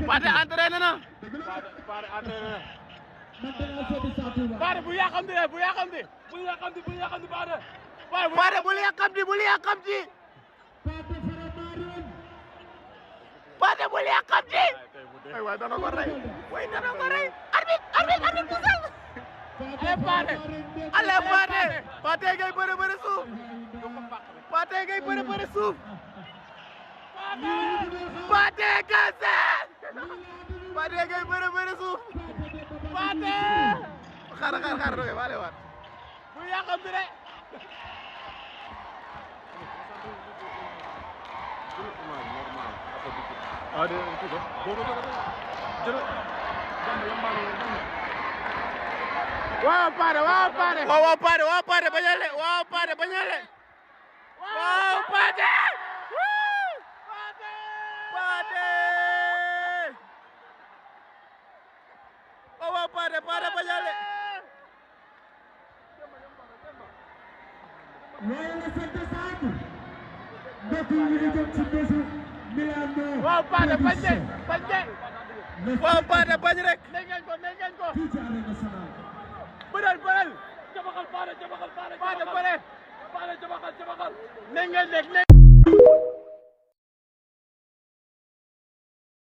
Pathé entraîné na. Pathé entraîné na. Pathé bu yàqamti de bu yàqamti. Pathé bul yàqamti bul yàqamti. Pathé bul yàqamti. Waay dana ko rey waay dana ko rey. Arbitre musal. Allez Pathé. Pathé ngay bëre suuf. Pathé ngay bëre suuf. Pathé kese. Pathé ngay bëre suuf. Pathé. Xaar doge wale waat. Bu yàqamti de. Waaw Pathé bañale waaw Pathé bañale waaw Pathé bañale waaw Pathé bañ waaw Pathé bañ rek ne ngeen ko bëral jabaxal Pathé bëre ne ngeen nekk